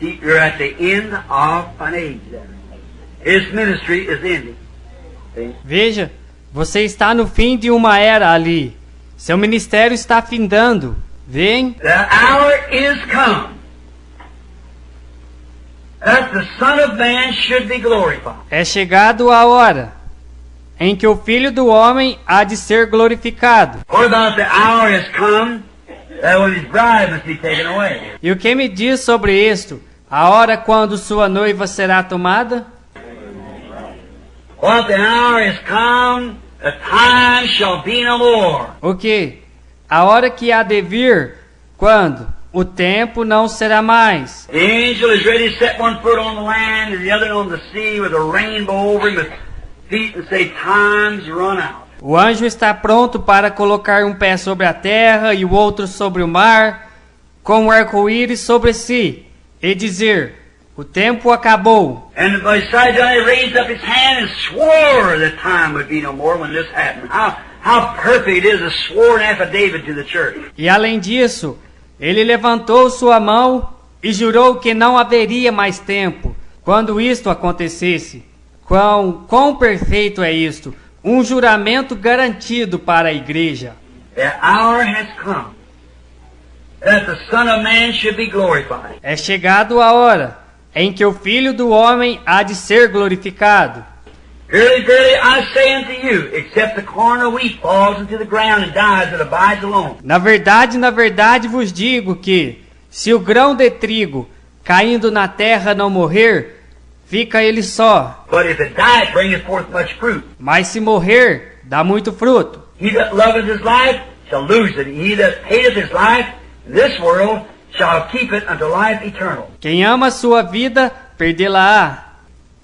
You're at the end of an age there. His ministry is ending. See? Veja, você está no fim de uma era ali. Seu ministério está findando. Vem. The hour is come that the Son of Man should be glorified. É chegado a hora em que o Filho do Homem há de ser glorificado. What about the hour has come that when his bride must be taken away? E o que me diz sobre isto? A hora quando sua noiva será tomada? What the hour has come, the time shall be no more. O que? A hora que há de vir, quando? O tempo não será mais. The angel is ready to set one foot on the land and the other on the sea with a rainbow over him with feet and say, time's run out. O anjo está pronto para colocar um pé sobre a terra e o outro sobre o mar, com um arco-íris sobre si, e dizer, o tempo acabou. And besides that, he raised up his hand and swore that time would be no more when this happened. How perfect it is, a sworn affidavit to the church. E além disso, ele levantou sua mão e jurou que não haveria mais tempo quando isto acontecesse. Quão perfeito é isto! Um juramento garantido para a igreja. The hour has come that the Son of Man should be glorified. É chegado a hora em que o Filho do Homem há de ser glorificado. Verily, verily, I say unto you, except the corn of wheat falls into the ground and dies, it abides alone. Na verdade vos digo que, se o grão de trigo caindo na terra não morrer, fica ele só. But if it die, it bringeth forth much fruit. Mas se morrer, dá muito fruto. He that loveth his life shall lose it. He that hateth his life in this world shall keep it unto life eternal. Quem ama sua vida, perdê-la-á.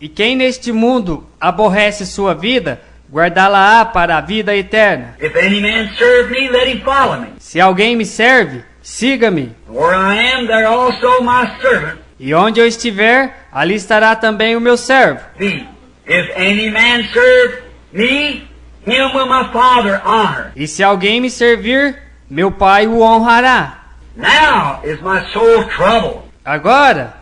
E quem neste mundo aborrece sua vida, guardá-la-á para a vida eterna. If any man serve me, let him follow me. Se alguém me serve, siga-me. Where I am, there also my servant E onde eu estiver, ali estará também o meu servo. be. If any man serve me, him will my Father honor. E se alguém me servir, meu Pai o honrará. Now is my soul troubled. Agora,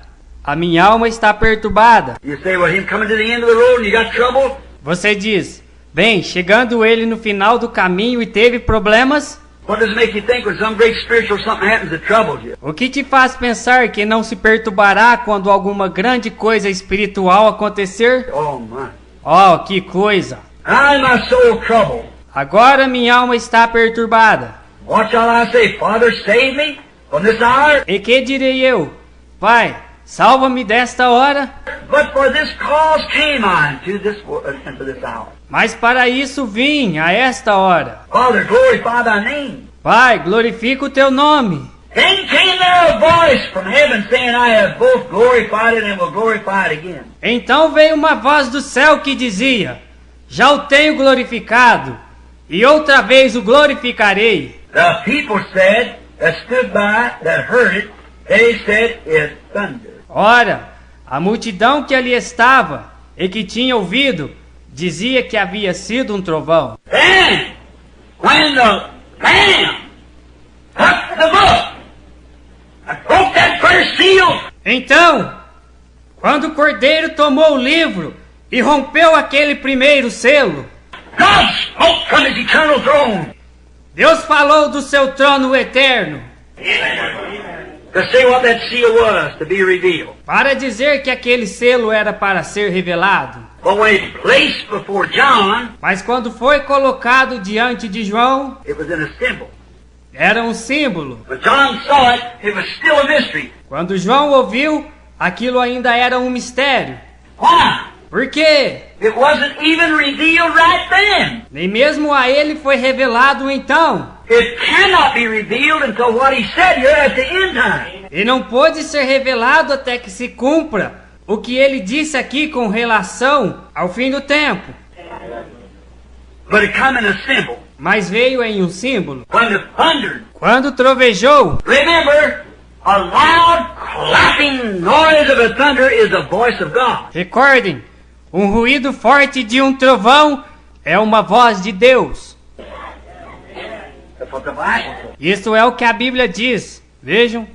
a minha alma está perturbada. You say, well, him coming to the end of the road and you got trouble? Você diz, bem, chegando ele no final do caminho e teve problemas, What does it make you think when some great spiritual something happens that troubles you? o que te faz pensar que não se perturbará quando alguma grande coisa espiritual acontecer? Oh, my. Oh, que coisa! Now is my soul troubled. Agora minha alma está perturbada. What shall I say? Father, save me from this hour? E que direi eu? Pai, salva-me desta hora. But for this cause came I into this hour. Mas para isso vim a esta hora. Father, glorify thy name. Pai, glorifica o teu nome. Then came there a voice from heaven saying, I have both glorified it and will glorify it again. Então veio uma voz do céu que dizia, já o tenho glorificado, e outra vez o glorificarei. The people said, that stood by, that heard it, they said, it thundered. Ora, a multidão que ali estava e que tinha ouvido, dizia que havia sido um trovão. Then, when the Lamb took the book and broke that first seal, Então, quando o Cordeiro tomou o livro e rompeu aquele primeiro selo, God spoke from his eternal throne Deus falou do seu trono eterno to say what that seal was, to be revealed. para dizer que aquele selo era para ser revelado. But when it's placed before John, Mas quando foi colocado diante de João, it was in a symbol. era um símbolo. When John saw it, it was still a mystery. Quando João ouviu, aquilo ainda era um mistério. Why? Por quê? It wasn't even revealed right then. Nem mesmo a ele foi revelado então. It cannot be revealed until what he said here at the end time. E não pôde ser revelado até que se cumpra o que ele disse aqui com relação ao fim do tempo. But it come in a symbol. Mas veio em um símbolo. When it thundered, Quando trovejou, remember, a loud clapping noise of a thunder is the voice of God. recordem, um ruído forte de um trovão é uma voz de Deus. That's what the Bible says. Isso é o que a Bíblia diz. Vejam.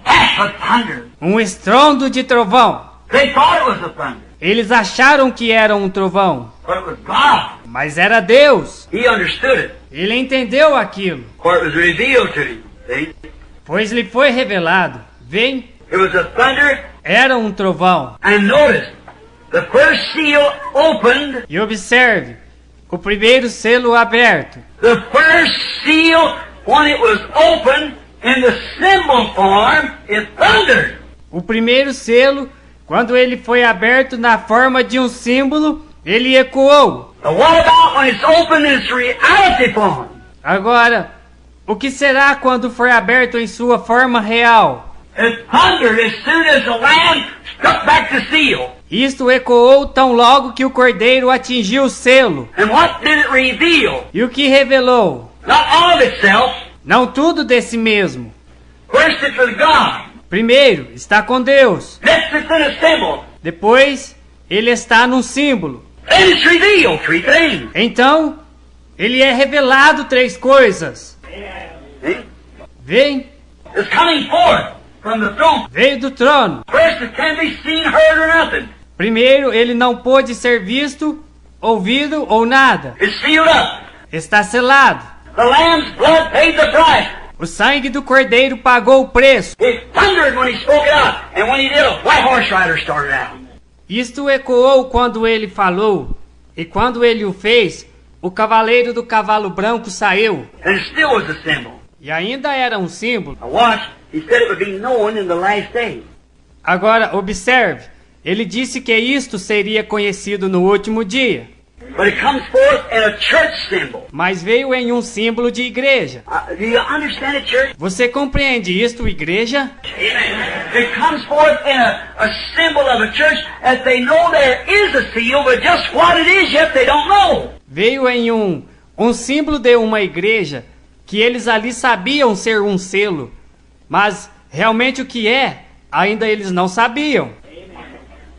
Clapping of thunder. estrondo de trovão. They thought it was a thunder, Eles acharam que era um trovão, but it was God. mas era Deus. He understood it, Ele entendeu aquilo, for it was revealed to him. See? pois lhe foi revelado. Vem, It was a thunder, era um trovão. and notice, the first seal opened, E observe, o primeiro selo aberto. the first seal, when it was opened in the symbol form, it thundered. O primeiro selo, quando ele foi aberto na forma de um símbolo, ele ecoou. Now what about when it's opened in its reality form? Agora, o que será quando for aberto em sua forma real? It thundered as soon as the lamb struck back the seal. Isto ecoou tão logo que o cordeiro atingiu o selo. And what did it reveal? E o que revelou? Not all of itself. Não tudo de si mesmo. First it's with God. Primeiro, está com Deus. Next it's in a symbol. Depois, ele está num símbolo. Then it's revealed three things. Então, ele é revelado três coisas. See? Vem, It's coming forth from the throne. veio do trono. First it can't be seen, heard, or nothing. Primeiro, ele não pôde ser visto, ouvido ou nada. It's sealed up. Está selado. The lamb's blood paid the price. O sangue do cordeiro pagou o preço. It thundered when he spoke it out. And when he did, a white horse rider started out. Isto ecoou quando ele falou, e quando ele o fez, o cavaleiro do cavalo branco saiu. And it still was a symbol. E ainda era um símbolo. Now watch. He said it would be known in the last day. Agora, observe, ele disse que isto seria conhecido no último dia, But it comes forth in a church symbol. mas veio em um símbolo de igreja. Do you understand it, church? Você compreende isto, igreja? Amen. It comes forth in a symbol of a church that they know there is a seal, but just what it is yet they don't know. Veio em um símbolo de uma igreja que eles ali sabiam ser um selo, mas realmente o que é, ainda eles não sabiam,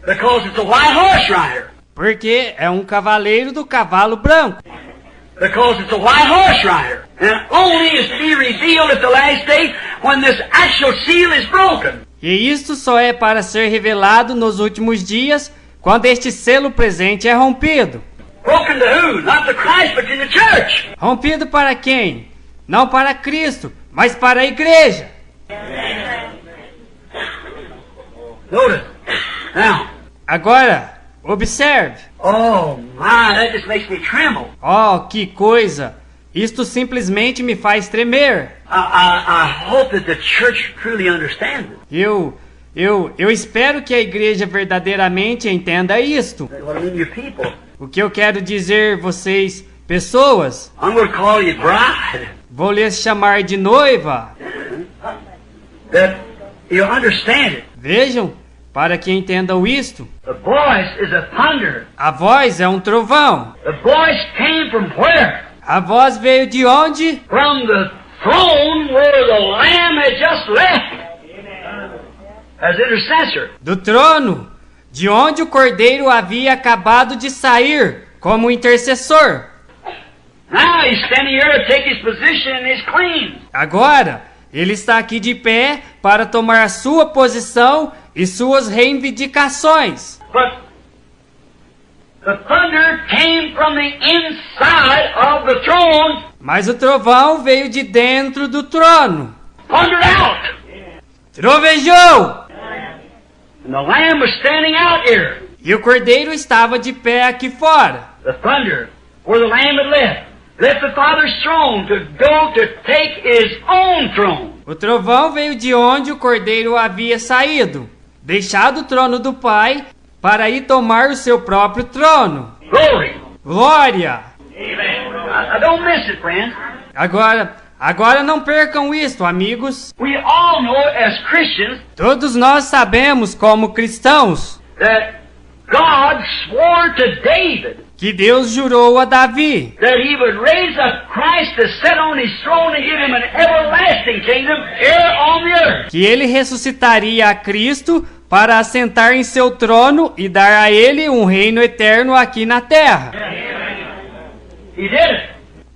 Because it's a white horse rider. porque é um cavaleiro do cavalo branco. Because it's a white horse rider. And only is to be revealed at the last day when this actual seal is broken. E isto só é para ser revelado nos últimos dias, quando este selo presente é rompido. Broken to who? Not to Christ, but to the church. Rompido para quem? Não para Cristo, mas para a igreja. Notice. Now, Agora, observe. oh my, that just makes me tremble. Oh, que coisa! Isto simplesmente me faz tremer. I hope that the church truly understands it. Eu espero que a igreja verdadeiramente entenda isto. What I mean, you people. O que eu quero dizer, vocês, pessoas, I'm going to call you bride. vou lhes chamar de noiva. That you understand it. Vejam, para que entendam isto, The voice is a thunder. a voz é um trovão. The voice came from where? A voz veio de onde? From the throne where the Lamb had just left. As intercessor. Do trono, de onde o cordeiro havia acabado de sair como intercessor. Now he's standing here to take his position and his claims. Agora, ele está aqui de pé para tomar sua posição e suas reivindicações. But the thunder came from the inside of the throne. Mas o trovão veio de dentro do trono. Thundered out. Trovejou! And the Lamb was standing out here. E o cordeiro estava de pé aqui fora. The thunder, where the Lamb had left the Father's throne to go to take his own throne. O trovão veio de onde o cordeiro havia saído, deixado o trono do Pai para ir tomar o seu próprio trono. Glory. Glória! Amen. I don't miss it, friends. Agora não percam isto, amigos. We all know as Christians Todos nós sabemos, como cristãos, that God swore to David que Deus jurou a Davi that he would raise up Christ to sit on his throne and give him an everlasting kingdom here on the earth. que ele ressuscitaria a Cristo para assentar em seu trono e dar a ele um reino eterno aqui na terra. He did it.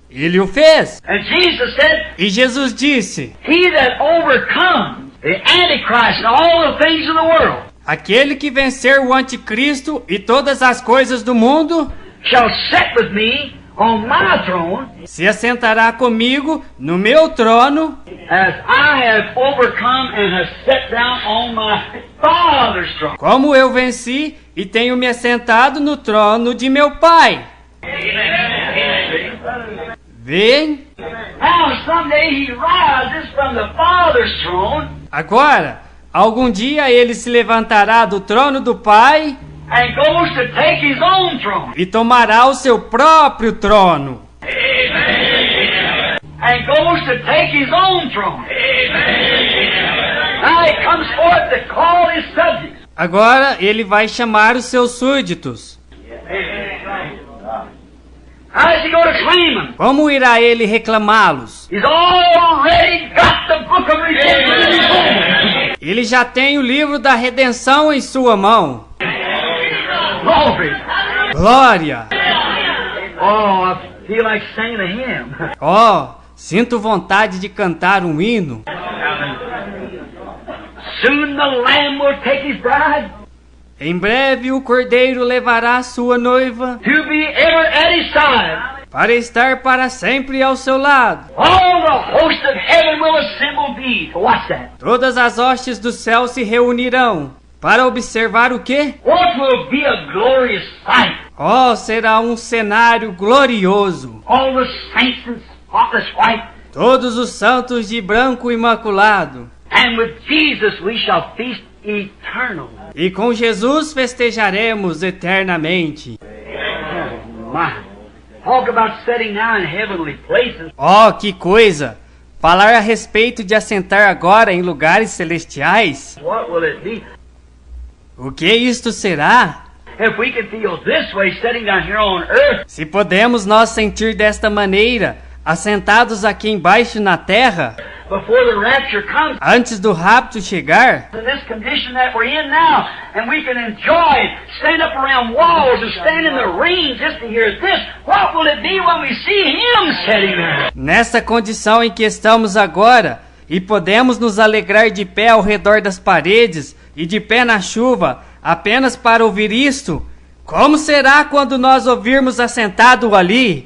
Ele o fez. And Jesus said, E Jesus disse: he that overcomes the Antichrist and all the things of the world, aquele que vencer o anticristo e todas as coisas do mundo, shall sit with me on my throne, se assentará comigo no meu trono, as I have overcome and have sat down on my Father's throne. como eu venci e tenho me assentado no trono de meu Pai. Vem. Now someday he rises from the Father's throne Agora, algum dia ele se levantará do trono do Pai and goes to take his own throne. e tomará o seu próprio trono. And goes to take his own throne. Now he comes forth to call his subjects. Agora ele vai chamar os seus súditos. How is he going to claim them? Como irá ele reclamá-los? He's already got the book of redemption in his hand. Ele já tem o livro da redenção em sua mão. Glory. Glória! Oh, I feel like singing a hymn. Oh, sinto vontade de cantar um hino. Soon the Lamb will take his bride Em breve o Cordeiro levará sua noiva to be ever at his side. para estar para sempre ao seu lado. All the hosts of heaven will assemble thee. Watch that. Todas as hostes do céu se reunirão para observar o quê? What will be a glorious sight? Oh, será um cenário glorioso. All the saints in spotless white. Todos os santos de branco imaculado. And with Jesus we shall feast eternal. E com Jesus festejaremos eternamente. My. Talk about sitting now in heavenly places. Oh, que coisa! Falar a respeito de assentar agora em lugares celestiais? What will it be? O que isto será? If we can feel this way sitting down here on earth, Se podemos nós sentir desta maneira, assentados aqui embaixo na terra, before the rapture comes, antes do rapto chegar, in this condition that we're in now, and we can enjoy it, stand up around walls and stand in the rain just to hear this, what will it be when we see Him sitting there? nessa condição em que estamos agora, e podemos nos alegrar de pé ao redor das paredes e de pé na chuva, apenas para ouvir isto, como será quando nós ouvirmos assentado ali?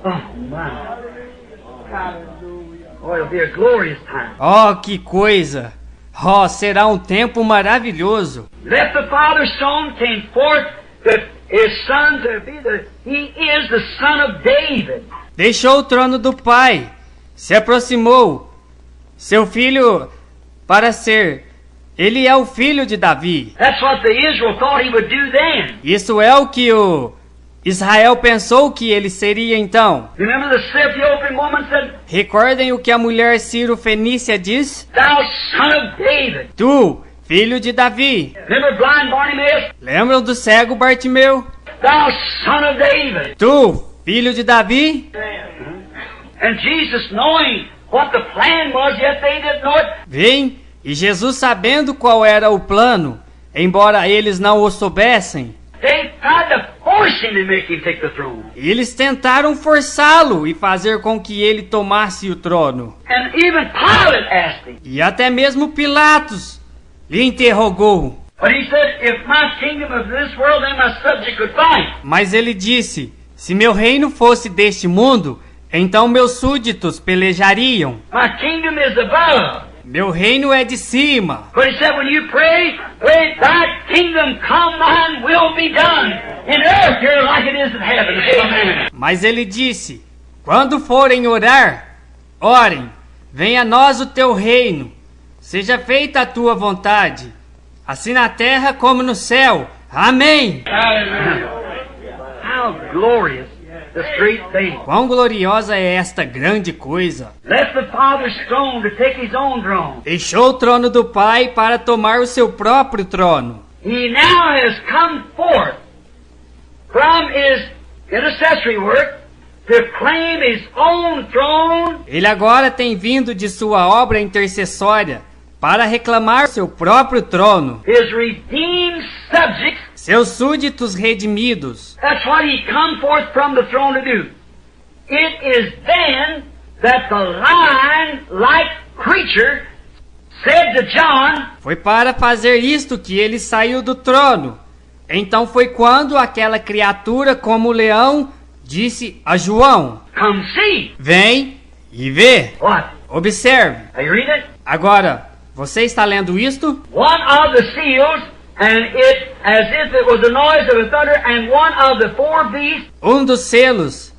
Oh, my. Oh, it'll be a glorious time. Oh, que coisa! Oh, será um tempo maravilhoso. Left the Father's throne, came forth His Son to be He is the Son of David. Deixou o trono do Pai, se aproximou, seu filho para ser. Ele é o filho de Davi. That's what the Israel thought he would do then. Isso é o que o Israel pensou que ele seria então. Remember the Ethiopian woman said, Recordem o que a mulher Ciro-Fenícia diz? Thou son of David. Tu, filho de Davi. Remember blind Bartimaeus? Lembram do cego Bartimeu? Thou son of David. Tu, filho de Davi. And Jesus, knowing what the plan was, yet they didn't know it, Vem, e Jesus sabendo qual era o plano, embora eles não o soubessem, they tried to force him to make him take the throne. eles tentaram forçá-lo e fazer com que ele tomasse o trono. And even Pilate asked him. E até mesmo Pilatos lhe interrogou. But he said, if my kingdom of this world, then my subject could fight. Mas ele disse, se meu reino fosse deste mundo, então meus súditos pelejariam. My kingdom is above. Meu reino é de cima. But he said, when you pray, let thy kingdom come, thine will be done. In earth here like it is in heaven. Amen. Mas ele disse, quando forem orar, orem, venha a nós o teu reino, seja feita a tua vontade, assim na terra como no céu. Amém! How glorious this great thing. Quão gloriosa é esta grande coisa! Left the Father's throne to take his own throne. Deixou o trono do Pai para tomar o seu próprio trono. He now has come forth from his intercessory work to claim his own throne. Ele agora tem vindo de sua obra intercessória para reclamar seu próprio trono. His redeemed subjects. Seus súditos redimidos. That's what he come forth from the throne to do. It is then that the lion-like creature said to John, Foi para fazer isto que ele saiu do trono. Então foi quando aquela criatura como leão disse a João: come see. Vem e vê. What? Observe. Are you reading it? Agora, você está lendo isto? One of the seals, and it, as if it was the noise of a thunder, and one of the four beasts, Um dos selos,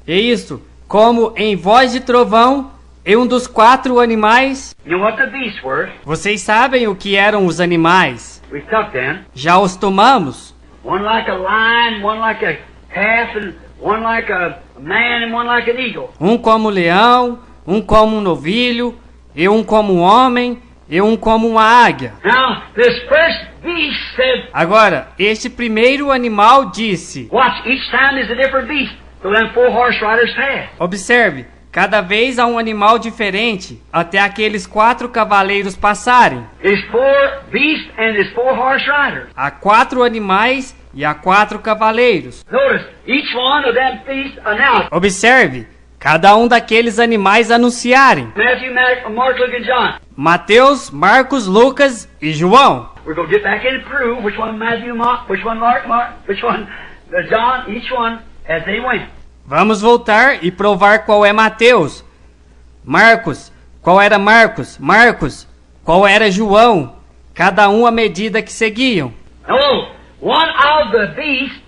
e isto, como em voz de trovão, e um dos 4 animais. you know what the beasts were? Vocês sabem o que eram os animais? We took them. Já os tomamos. One like a lion, one like a calf, and one like a man, and one like an eagle. Um como leão, um como um novilho, e um como um homem, e um como uma águia. Now, this first beast said, Agora, este primeiro animal disse: watch, each time is a different beast. So them 4 horse riders passed. Observe, cada vez há um animal diferente, até aqueles 4 cavaleiros passarem. There's 4 beasts and there's 4 horse riders. Há 4 animais e há 4 cavaleiros. Notice, each one of them beasts announced. Observe, cada um daqueles animais anunciarem. Matthew, Mark, Luke, and John. Mateus, Marcos, Lucas e João. We're going to get back in and prove which one Matthew, Mark, which one Mark, which one John, each one as they went. Vamos voltar e provar qual é Mateus. Marcos, qual era Marcos? Marcos, qual era João? Cada um à medida que seguiam. Oh, one of the beasts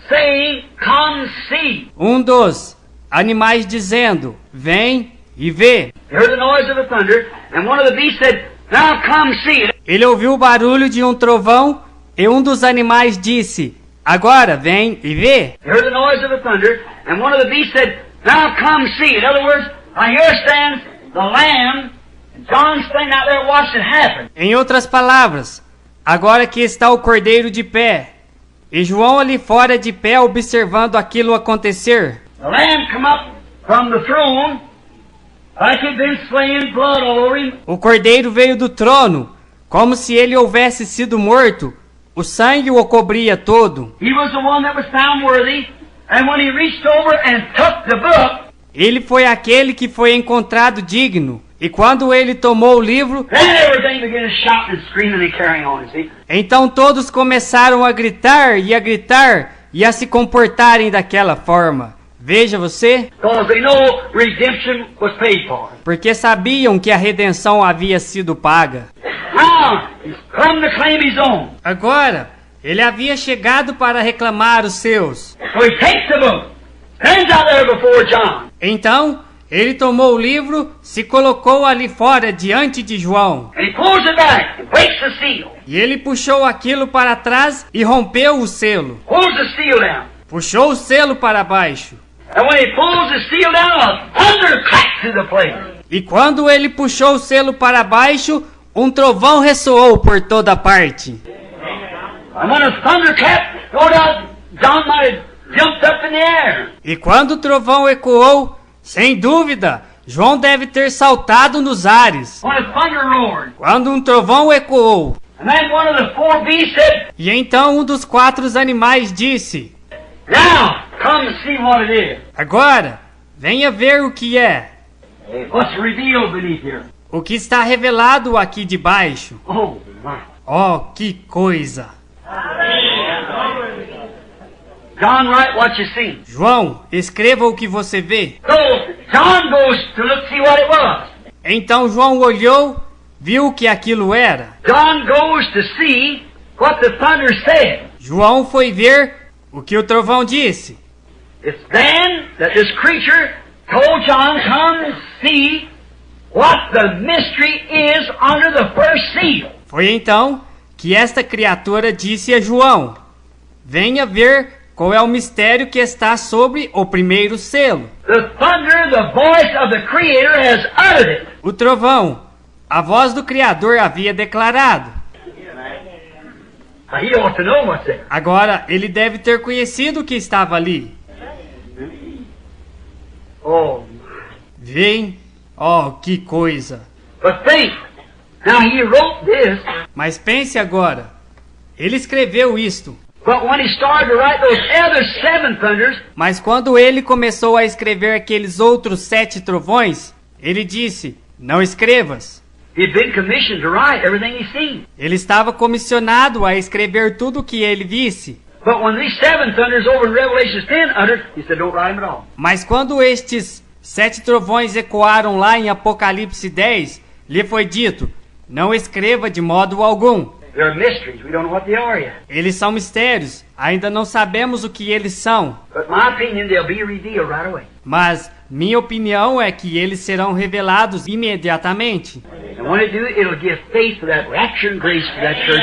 saying, come see. Um dos animais dizendo: Vem e vê. He heard the noise of the thunder, and one of the beasts said, now come see. Ele ouviu o barulho de um trovão e um dos animais disse: Agora vem e vê. He heard the noise of the thunder, and one of the beasts said, now come see. In other words, here stands the lamb, and John's standing out there watching it happen. Em outras palavras, agora que está o cordeiro de pé, e João ali fora de pé observando aquilo acontecer. The lamb come up from the throne, like he'd been slain, blood all over him. O cordeiro veio do trono, como se ele houvesse sido morto. O sangue o cobria todo. He was the one that was found worthy, and when he reached over and took the book, Ele foi aquele que foi encontrado digno. E quando ele tomou o livro, then everything began to shout and screaming and carrying on, you see. então todos começaram a gritar e a se comportarem daquela forma. Veja você, Because they know redemption was paid for. porque sabiam que a redenção havia sido paga. Now, he's come to claim his own. Agora, ele havia chegado para reclamar os seus. So he takes the book, stands out there before John. Então, ele tomou o livro, se colocou ali fora diante de João. And he pulls it back and breaks the seal. E ele puxou aquilo para trás e rompeu o selo. Pulls the seal down. Puxou o selo para baixo. And when he pulls the seal down, a thunder cracks through the place. E quando ele puxou o selo para baixo, um trovão ressoou por toda parte. And when the thunder clapped, no doubt John might have jumped up in the air. E quando o trovão ecoou, sem dúvida, João deve ter saltado nos ares. When the thunder roared. Quando um trovão ecoou, And then one of the 4 beasts said, e então um dos 4 animais disse: now, come see what it is. Agora, venha ver o que é. What's revealed beneath here? O que está revelado aqui debaixo. Oh, my. Oh, que coisa! John, write what you see. João, escreva o que você vê. So, John goes to look see what it was. Então João olhou, viu o que aquilo era. John goes to see what the thunder said. João foi ver o que o trovão disse. It's then that this creature told John, come see what the mystery is under the first seal. Foi então que esta criatura disse a João: venha ver qual é o mistério que está sobre o primeiro selo. The thunder, the voice of the Creator has uttered it. O trovão, a voz do Criador havia declarado. Now, he ought to know what's there. Agora, ele deve ter conhecido o que estava ali. Oh, Vem, oh, que coisa. but think. Now he wrote this Mas pense agora, ele escreveu isto. But when he started to write those other 7 thunders, Mas quando ele começou a escrever aqueles outros 7 trovões, ele disse, não escrevas. he'd been commissioned to write everything he'd seen. Ele estava comissionado a escrever tudo o que ele visse. But when these 7 thunders over in Revelation 10 uttered, he said, don't write them at all. Mas quando estes 7 trovões ecoaram lá em Apocalipse 10, lhe foi dito, não escreva de modo algum. They're mysteries. We don't know what they are yet. Eles são mistérios, ainda não sabemos o que eles são. But my opinion, they'll be revealed right away. Mas minha opinião é que eles serão revelados imediatamente. And when they do, it'll give faith for that rapture and grace for that church.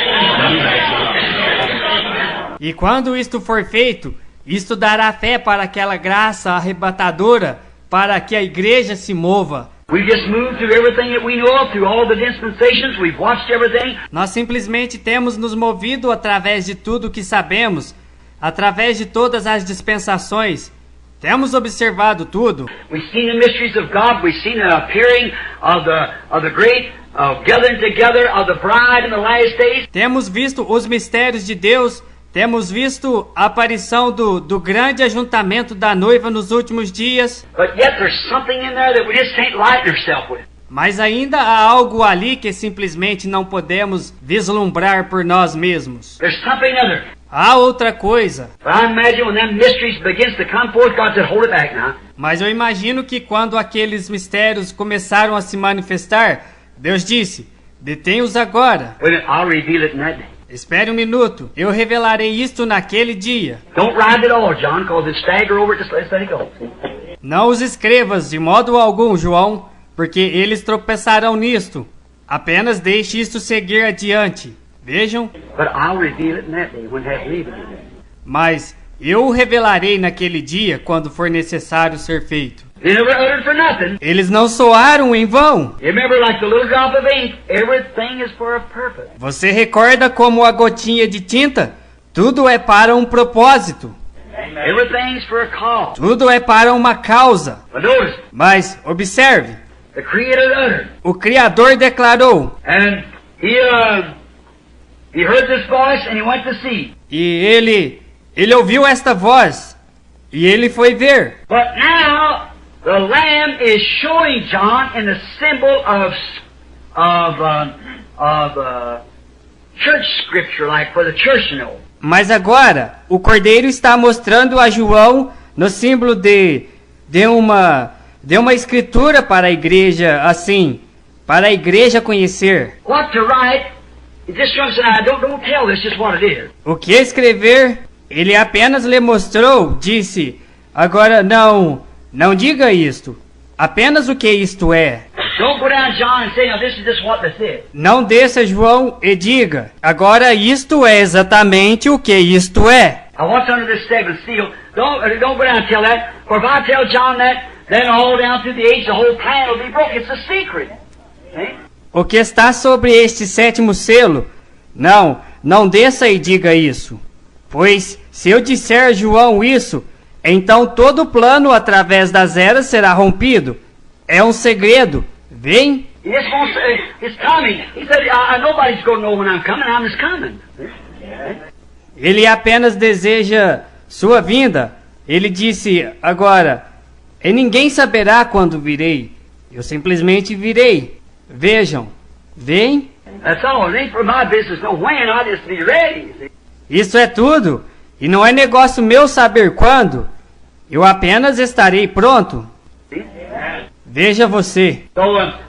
E quando isto for feito, isto dará fé para aquela graça arrebatadora, para que a igreja se mova. We've just moved through everything that we know of, through all the dispensations. We've watched everything. Nós simplesmente temos nos movido através de tudo que sabemos, através de todas as dispensações. Temos observado tudo. We've seen the mysteries of God. We've seen the appearing of the great gathering together of the bride in the last days. Temos visto os mistérios de Deus. Temos visto a aparição do grande ajuntamento da noiva nos últimos dias. But yet there's something in there that we just can't lighten ourselves with. Mas ainda há algo ali que simplesmente não podemos vislumbrar por nós mesmos. There's something other. Há outra coisa. But I imagine when them mysteries begins to come forth, God said, hold it back now. Mas eu imagino que quando aqueles mistérios começaram a se manifestar, Deus disse, detém-os agora. Wait a minute, I'll reveal it in that day. Espere um minuto, eu revelarei isto naquele dia. Don't write it all, John, because it stagger over it. Just let it go. Não os escrevas de modo algum, João, porque eles tropeçarão nisto. Apenas deixe isto seguir adiante. Vejam, But I'll reveal it in that day when it has need to be. mas eu o revelarei naquele dia quando for necessário ser feito. They never uttered for nothing. Eles não soaram em vão. You remember, like the little drop of ink, everything is for a purpose. Você recorda como a gotinha de tinta? Tudo é para um propósito. Everything's for a cause. Tudo é para uma causa. But notice, Mas, observe, the Creator uttered, o Criador declarou, and he heard this voice and he went to see. e ele ouviu esta voz, e ele foi ver. But now the Lamb is showing John in the symbol of church scripture, like for the church to know. Mas agora, o Cordeiro está mostrando a João no símbolo de uma escritura para a igreja, assim, para a igreja conhecer. What to write? He just comes and don't tell this, just what it is. O que escrever, ele apenas lhe mostrou, disse, agora não diga isto, apenas o que isto é. Don't go down, John, and say, now this is just what this is. Não desça, João, e diga, agora isto é exatamente o que isto é. Now what's under this 7th seal? Don't go down and tell that, for if I tell John that, then all down through the age the whole plan will be broken. It's a secret. See? O que está sobre este 7º selo? Não desça e diga isso. Pois, se eu disser a João isso, então todo o plano através das eras será rompido. É um segredo. Vem. He just wants it's coming. He said, nobody's going to know when I'm coming. I'm just coming. Ele apenas deseja sua vinda. Ele disse agora, e ninguém saberá quando virei. Eu simplesmente virei. Vejam. Vem. That's all. It ain't for my business no when. I just be ready. See? Isso é tudo. E não é negócio meu saber quando. Eu apenas estarei pronto. See? Veja você. So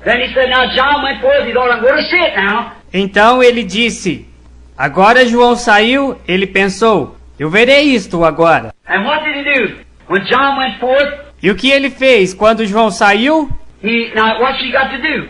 then he said, now John went forth. He thought, I'm going to see it now. Então ele disse, agora João saiu, ele pensou, eu verei isto agora. And what did he do? When John went forth, E o que ele fez quando João saiu? now what's he got to do?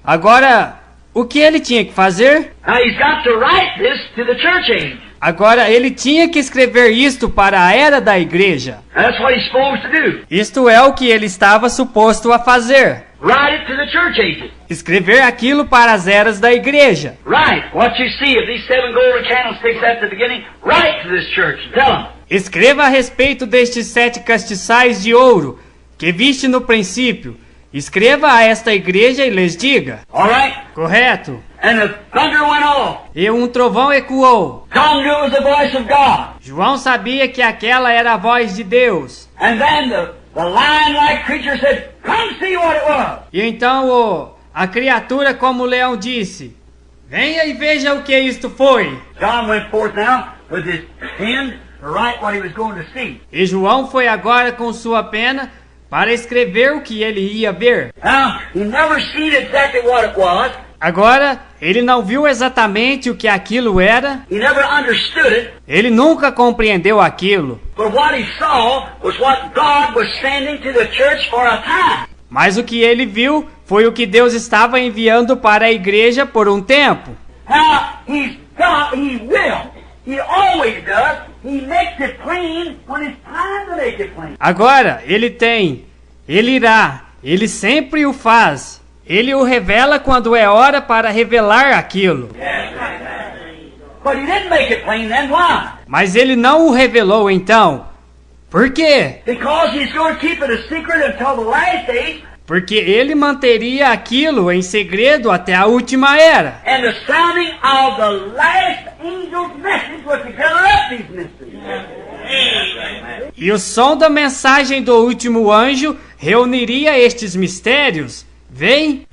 Agora, o que ele tinha que fazer? Now he's got to write this to the church age. Agora ele tinha que escrever isto para a era da igreja. That's what he's supposed to do. Isto é o que ele estava suposto a fazer. Write it to the church ages. Escrever aquilo para as eras da igreja. Write what you see of these 7 golden candlesticks at the beginning. Write to this church and tell them. Escreva a respeito destes 7 castiçais de ouro que viste no princípio. Escreva a esta igreja e lhes diga. All right? Correto? and the thunder went off. e um trovão ecoou. John knew it was the voice of God. João sabia que aquela era a voz de Deus. And then the lion-like creature said, "Come see what it was." E então a criatura, como o leão, disse: venha e veja o que isto foi. John went forth now with his pen to write what he was going to see. E João foi agora com sua pena para escrever o que ele ia ver. Now, he never seen exactly what it was. Agora, ele não viu exatamente o que aquilo era. He never understood it. Ele nunca compreendeu aquilo. But what he saw was what God was sending to the church for a time. Mas o que ele viu foi o que Deus estava enviando para a igreja por um tempo. Now, he will. He always does. He makes it plain when it's time to make it plain. Agora, ele irá, ele sempre o faz. Ele o revela quando é hora para revelar aquilo. But he didn't make it plain then. Why? Mas ele não o revelou então. Por quê? Because he's going to keep it a secret until the last days. Porque ele manteria aquilo em segredo até a última era. And the sounding of the last angel's message was to gather up these mysteries. E o som da mensagem do último anjo reuniria estes mistérios. Vem?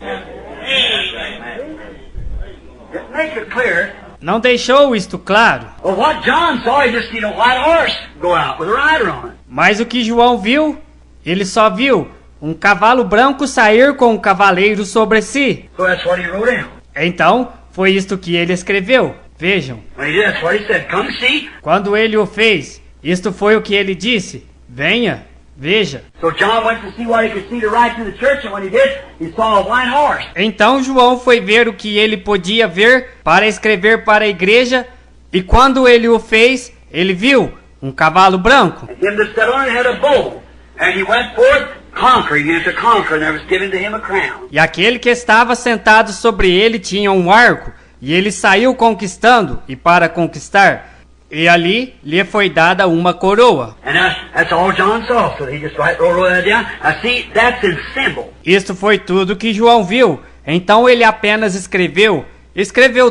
Make it clear. Não deixou isto claro. Well, what John saw, he just seen a white horse go out with a rider on it. Mas o que João viu, ele só viu um cavalo branco sair com um cavaleiro sobre si. So that's what he wrote down. Então, foi isto que ele escreveu. Vejam. When he did, that's what he said. Come see. Quando ele o fez, isto foi o que ele disse. Venha, veja. So John went to see what he could see to write to the church, and when he did, he saw a white horse. Então João foi ver o que ele podia ver para escrever para a igreja, e quando ele o fez, ele viu um cavalo branco. And him that sat on it had a bow, and he went forth conquering and to conquer, and there was given to him a crown. E aquele que estava sentado sobre ele tinha um arco, e ele saiu conquistando e para conquistar. E ali lhe foi dada uma coroa. And that's all John saw. So he just wrote that down. I see that's in symbol. Isto foi tudo que João viu. Então ele apenas escreveu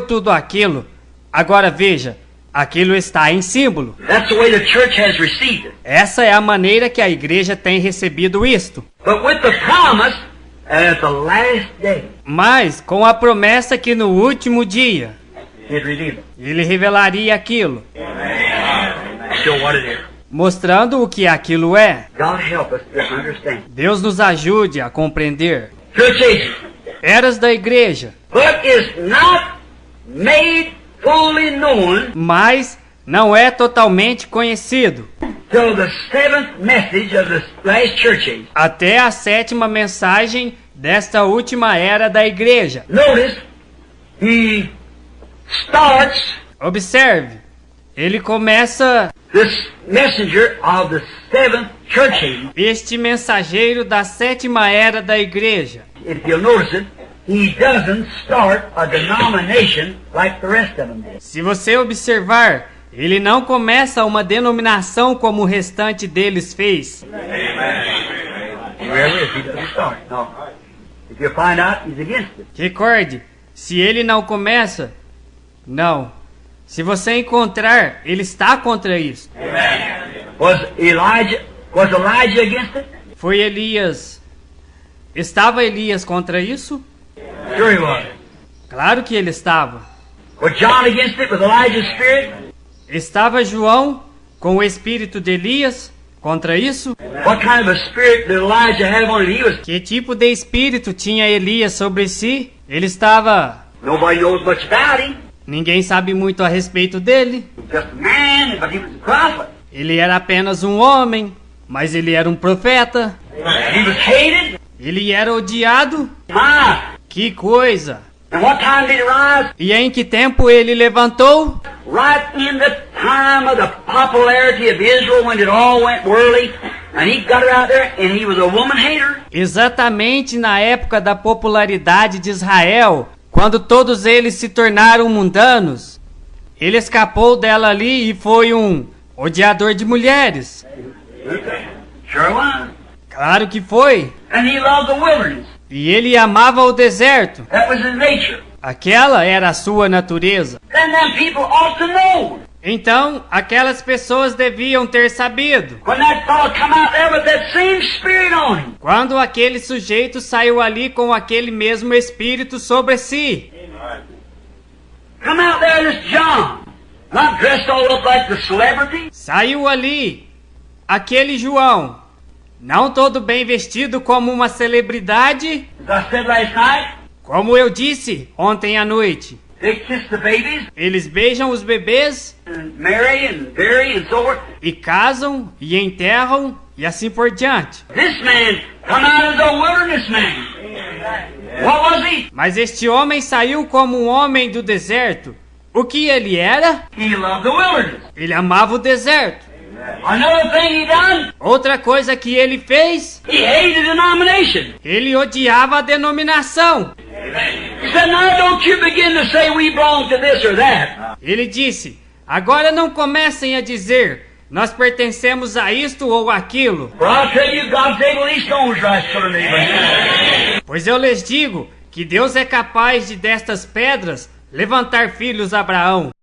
tudo aquilo. Agora veja, aquilo está em símbolo. That's the way the church has received it. Essa é a maneira que a igreja tem recebido isto. But with the promise at the last day, Mas com a promessa que no último dia he'd reveal it. ele revelaria aquilo, Show what it is. mostrando o que aquilo é. God help us to understand. Deus nos ajude a compreender. Church ages, Eras da igreja, but is not made fully known mas não é totalmente conhecido till the seventh message of the last church age. até a sétima mensagem desta última era da igreja. Notice, he starts Observe, ele começa this messenger of the seventh church age. este mensageiro da sétima era da igreja. If you'll notice it, he doesn't start a denomination like the rest of them did. Se você observar, ele não começa uma denominação como o restante deles fez. Wherever it is, he doesn't start. No. If you find out, he's against it. Recorde, se ele não começa, não. Se você encontrar, ele está contra isso. Was Elijah against it? Foi Elias. Estava Elias contra isso? Sure he was. Claro que ele estava. Was John against it with Elijah's spirit? Estava João com o espírito de Elias contra isso? What kind of a spirit did Elijah have on him? He was, Que tipo de espírito tinha Elias sobre si? Ele estava... nobody knows much about him. Ninguém sabe muito a respeito dele. Just a man, but he was a prophet. Ele era apenas um homem, mas ele era um profeta. He was hated. Ele era odiado. My. Que coisa! And what time did he rise? E em que tempo ele levantou? Right in the time of the popularity of Israel when it all went whirly. And he got it out there and he was a woman hater. Exatamente na época da popularidade de Israel, quando todos eles se tornaram mundanos. Ele escapou dela ali e foi um odiador de mulheres. Sure was. Claro que foi. And he loved the wilderness. E ele amava o deserto. That was his nature. Aquela era a sua natureza. Then them people ought to know. Então, aquelas pessoas deviam ter sabido. When that fellow come out there with that same spirit on him. Quando aquele sujeito saiu ali com aquele mesmo espírito sobre si. Come out there, this John. Not dressed all up like the celebrity. Saiu ali aquele João, não todo bem vestido como uma celebridade, As I said last night, como eu disse ontem à noite. they kiss the babies Eles beijam os bebês and marry and bury and so forth. e casam e enterram e assim por diante. This man come out as a wilderness man. What was he? Mas este homem saiu como um homem do deserto. O que ele era? He loved the wilderness. Ele amava o deserto. Another thing he done, Outra coisa que ele fez, he hated denomination. ele odiava a denominação. He said, now don't you begin to say we belong to this or that. Ele disse: agora não comecem a dizer, nós pertencemos a isto ou aquilo, For I'll tell you, God's able these stones to rise children of Abraham. pois eu lhes digo que Deus é capaz de destas pedras levantar filhos a Abraão.